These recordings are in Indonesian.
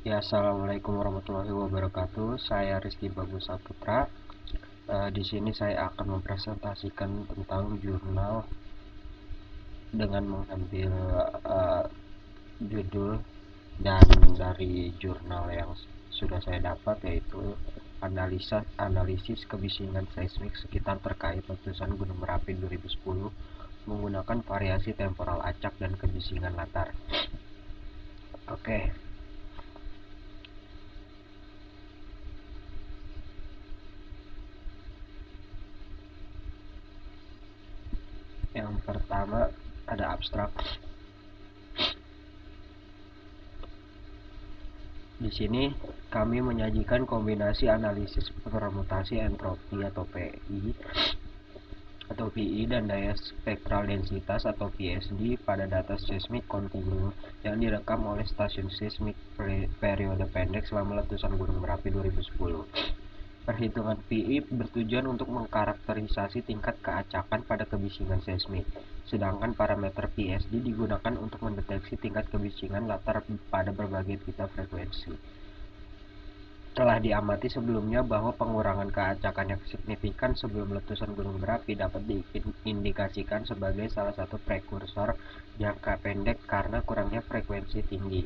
Ya, assalamualaikum warahmatullahi wabarakatuh. Saya Rizky Bagus Saputra. Di sini saya akan mempresentasikan tentang jurnal dengan mengambil judul dan dari jurnal yang sudah saya dapat, yaitu analisis kebisingan seismik sekitar terkait letusan Gunung Merapi 2010 menggunakan variasi temporal acak dan kebisingan latar. Oke. Yang pertama ada abstrak. Di sini kami menyajikan kombinasi analisis permutasi entropi atau PI dan daya spektral densitas atau PSD pada data seismik kontinu yang direkam oleh stasiun seismik periode pendek selama letusan Gunung Merapi 2010. Perhitungan PI bertujuan untuk mengkarakterisasi tingkat keacakan pada kebisingan seismik, sedangkan parameter PSD digunakan untuk mendeteksi tingkat kebisingan latar pada berbagai pita frekuensi. Telah diamati sebelumnya bahwa pengurangan keacakan yang signifikan sebelum letusan Gunung Merapi dapat diindikasikan sebagai salah satu prekursor jangka pendek karena kurangnya frekuensi tinggi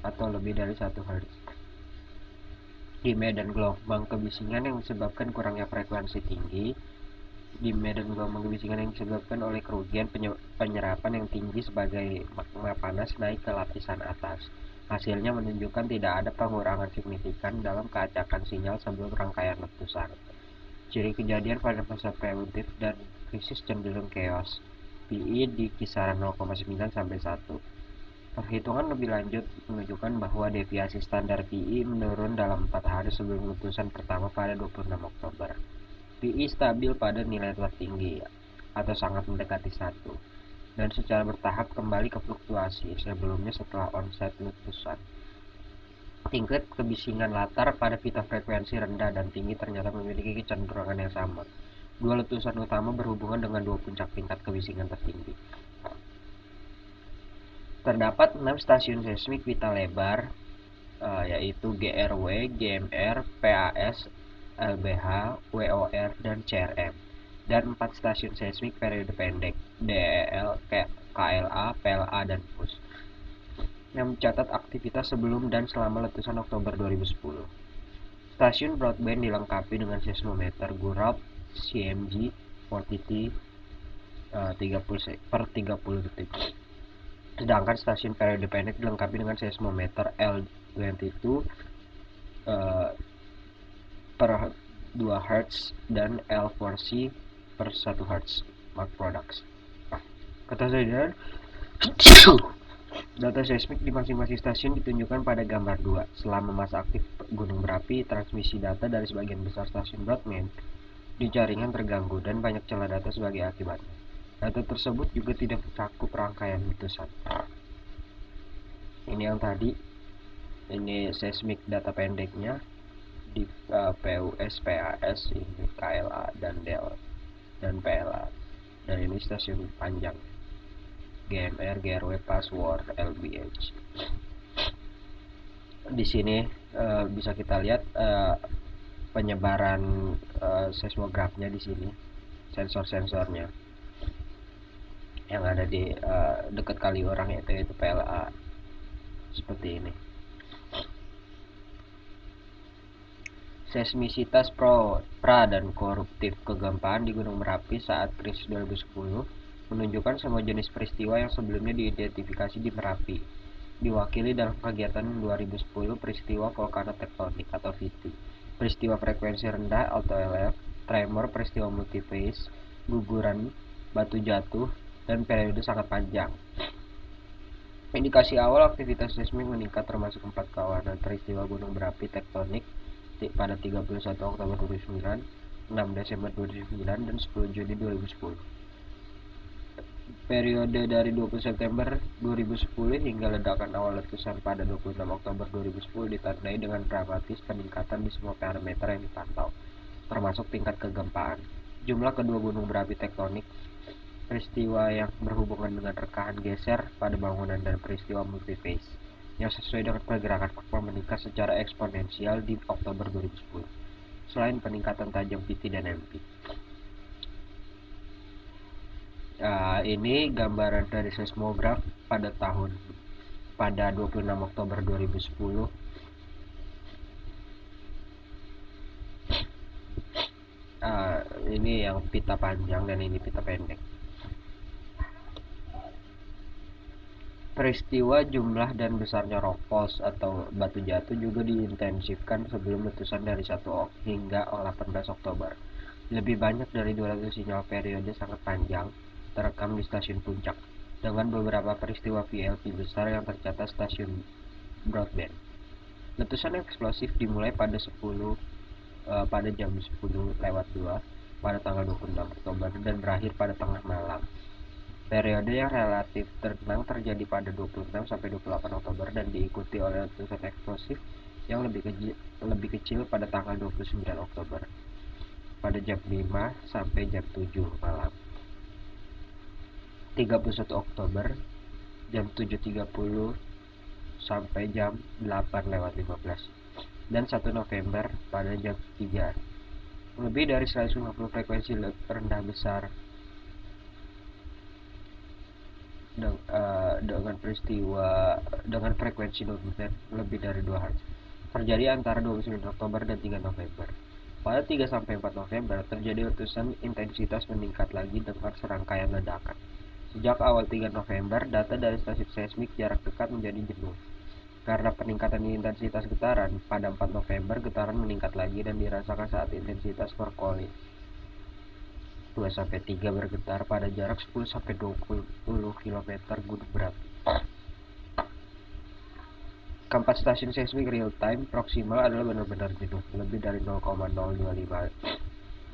atau lebih dari 1 Hz di medan gelombang kebisingan yang disebabkan kurangnya frekuensi tinggi di medan gelombang kebisingan yang disebabkan oleh kerugian penyerapan yang tinggi sebagai magma panas naik ke lapisan atas. Hasilnya menunjukkan tidak ada pengurangan signifikan dalam keacakan sinyal sebelum rangkaian letusan. Ciri kejadian pada masa preemptif dan krisis cenderung chaos. PI di kisaran 0,9 sampai 1. Perhitungan lebih lanjut menunjukkan bahwa deviasi standar PI menurun dalam 4 hari sebelum letusan pertama pada 26 Oktober. PI stabil pada nilai tertinggi atau sangat mendekati 1 dan secara bertahap kembali ke fluktuasi sebelumnya setelah onset letusan. Tingkat kebisingan latar pada pita frekuensi rendah dan tinggi ternyata memiliki kecenderungan yang sama. Dua letusan utama berhubungan dengan dua puncak tingkat kebisingan tertinggi. Terdapat 6 stasiun seismik pita lebar, yaitu GRW, GMR, PAS, LBH, WOR, dan CRM, dan 4 stasiun seismik periode pendek, DEL, KLA, PLA, dan PUS, yang mencatat aktivitas sebelum dan selama letusan Oktober 2010. Stasiun broadband dilengkapi dengan seismometer Gurab CMG 40T 30 detik. Sedangkan stasiun periode pendek dilengkapi dengan seismometer L22 per 2 Hz dan L4C per 1 Hz. Mark Products. Ketersediaan data seismik di masing-masing stasiun ditunjukkan pada gambar 2. Selama masa aktif gunung berapi, transmisi data dari sebagian besar stasiun broadband di jaringan terganggu dan banyak celah data sebagai akibatnya. Data tersebut juga tidak mencakup rangkaian letusan. Ini yang tadi, ini seismik data pendeknya di PUS, PAS, ini KLA dan DEL dan PLA. Dan ini stasiun panjang, GMR, GRW, Password, LBH. Di sini bisa kita lihat penyebaran seismografnya di sini, sensor-sensornya yang ada di dekat kali orang, yaitu PLA, seperti ini. Seismisitas pra dan koruptif kegempaan di Gunung Merapi saat krisis 2010 menunjukkan semua jenis peristiwa yang sebelumnya diidentifikasi di Merapi, diwakili dalam kegiatan 2010 peristiwa vulkanotektonik atau VT, peristiwa frekuensi rendah atau LF, tremor, peristiwa multiphase, guguran, batu jatuh, dan periode sangat panjang. Indikasi awal aktivitas seismik meningkat termasuk 4 kawanan peristiwa gunung berapi tektonik pada 31 Oktober 2009, 6 Desember 2009, dan 10 Juni 2010. Periode dari 20 September 2010 hingga ledakan awal letusan pada 26 Oktober 2010 ditandai dengan dramatis peningkatan di semua parameter yang dipantau, termasuk tingkat kegempaan, jumlah kedua gunung berapi tektonik, peristiwa yang berhubungan dengan rekahan geser pada bangunan, dan peristiwa multiphase. yang sesuai dengan pergerakan magma meningkat secara eksponensial di Oktober 2010. Selain peningkatan tajam PT dan MP. Ini gambaran dari seismograf pada 26 Oktober 2010. Ini yang pita panjang dan ini pita pendek. Peristiwa jumlah dan besarnya rock falls atau batu jatuh juga diintensifkan sebelum letusan dari 1 hingga 18 Oktober. Lebih banyak dari 200 sinyal periode sangat panjang terekam di stasiun puncak, dengan beberapa peristiwa VLP besar yang tercatat stasiun broadband. Letusan eksplosif dimulai pada jam 10:02 pada tanggal 26 Oktober dan berakhir pada tengah malam. Periode yang relatif tenang terjadi pada 26-28 Oktober dan diikuti oleh letusan eksplosif yang lebih kecil pada tanggal 29 Oktober pada jam 5 sampai jam 7 malam. 31 Oktober jam 7.30 sampai jam 8:15 dan 1 November pada jam 3. Lebih dari 150 frekuensi rendah besar dengan frekuensi dominan lebih dari 2 Hz terjadi antara 29 Oktober dan 3 November. Pada 3-4 November terjadi letusan intensitas meningkat lagi dengan serangkaian ledakan. Sejak awal 3 November, data dari stasiun seismik jarak dekat menjadi jenuh. Karena peningkatan intensitas getaran, pada 4 November getaran meningkat lagi dan dirasakan saat intensitas perkoli 2-3 bergetar pada jarak 10-20 km gunung berapi. Keempat stasiun seismik real time proximal adalah benar-benar jenuh, lebih dari 0,025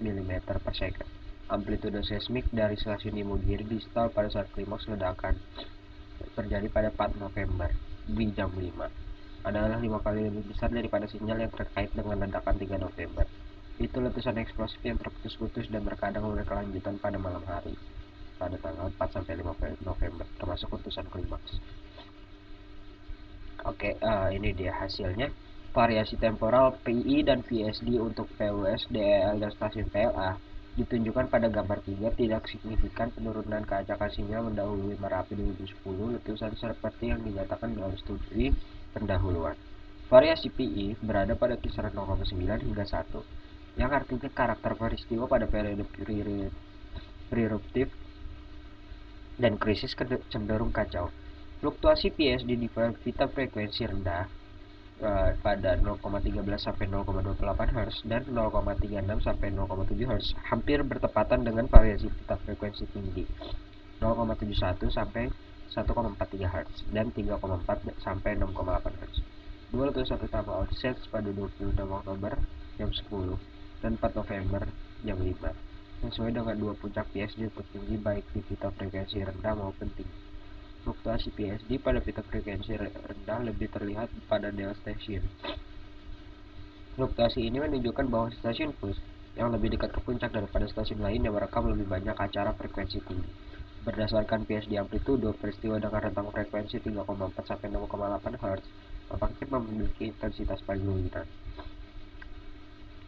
mm per second. Amplitude seismik dari stasiun Imogiri distal pada saat klimaks ledakan terjadi pada 4 November di jam 5 adalah 5 kali lebih besar daripada sinyal yang terkait dengan ledakan 3 November. Itu letusan eksplosif yang terputus-putus dan terkadang berkelanjutan pada malam hari pada tanggal 4-5 November, termasuk letusan klimaks. Oke, ini dia hasilnya. Variasi temporal PI dan PSD untuk PWS, DEL, dan stasiun PLA ditunjukkan pada gambar 3. Tidak signifikan penurunan keacakan sinyal mendahului Merapi 2010 letusan seperti yang dinyatakan dalam studi pendahuluan. Variasi PI berada pada kisaran 0,9 hingga 1, yang artinya karakter peristiwa pada periode pre-eruptif dan krisis cenderung kacau. Fluktuasi PSD di pita frekuensi rendah pada 0,13 sampai 0,28 Hz dan 0,36 sampai 0,7 Hz hampir bertepatan dengan variasi pita frekuensi tinggi 0,71 sampai 1,43 Hz dan 3,4 sampai 6,8 Hz. Dua letusan utama onset pada 26 Oktober jam 10 dan 4 November jam 5 sesuai dengan dua puncak PSD tertinggi baik di pita frekuensi rendah maupun tinggi. Fluktuasi PSD pada pita frekuensi rendah lebih terlihat pada dial station. Fluktuasi ini menunjukkan bahwa stasiun push yang lebih dekat ke puncak daripada stasiun lain yang merekam lebih banyak acara frekuensi tinggi. Berdasarkan PSD amplitudo, peristiwa dengan rentang frekuensi 3,4 sampai 6,8 Hz tampaknya memiliki intensitas paling dominan.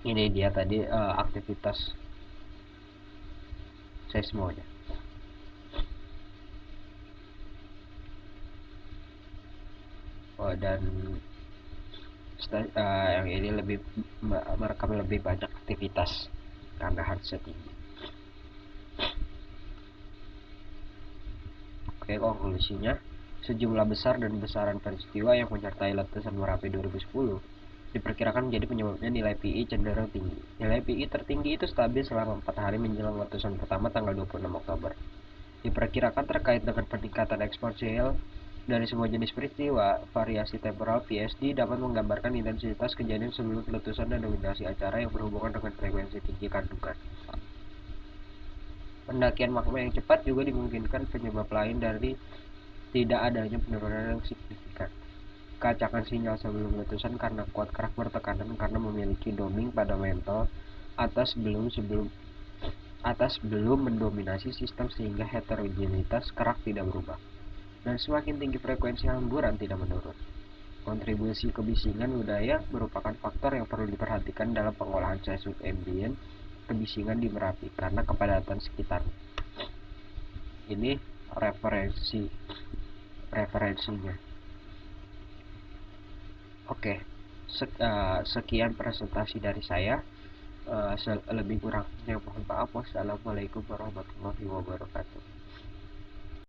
Ini dia tadi aktivitas seismonya. Dan yang ini lebih merekam lebih banyak aktivitas karena hertznya tinggi. Oke, konklusinya, sejumlah besar dan besaran peristiwa yang menyertai letusan Merapi 2010 diperkirakan menjadi penyebabnya nilai PI cenderung tinggi. Nilai PI tertinggi itu stabil selama 4 hari menjelang letusan pertama tanggal 26 Oktober. Diperkirakan terkait dengan peningkatan eksponensial dari semua jenis peristiwa. Variasi temporal PSD dapat menggambarkan intensitas kejadian sebelum letusan dan dominasi acara yang berhubungan dengan frekuensi tinggi kandungan. Pendakian magma yang cepat juga dimungkinkan penyebab lain dari tidak adanya penurunan yang signifikan. Keacakan sinyal sebelum letusan karena kuat kerak bertekanan karena memiliki doming pada mantle atas belum mendominasi sistem sehingga heterogenitas kerak tidak berubah. Dan semakin tinggi frekuensi hamburan tidak menurun. Kontribusi kebisingan budaya merupakan faktor yang perlu diperhatikan dalam pengolahan seismik ambient kebisingan di Merapi karena kepadatan sekitar. Ini referensinya. Oke, sekian presentasi dari saya. Lebih kurangnya mohon maaf. Wassalamualaikum warahmatullahi wabarakatuh.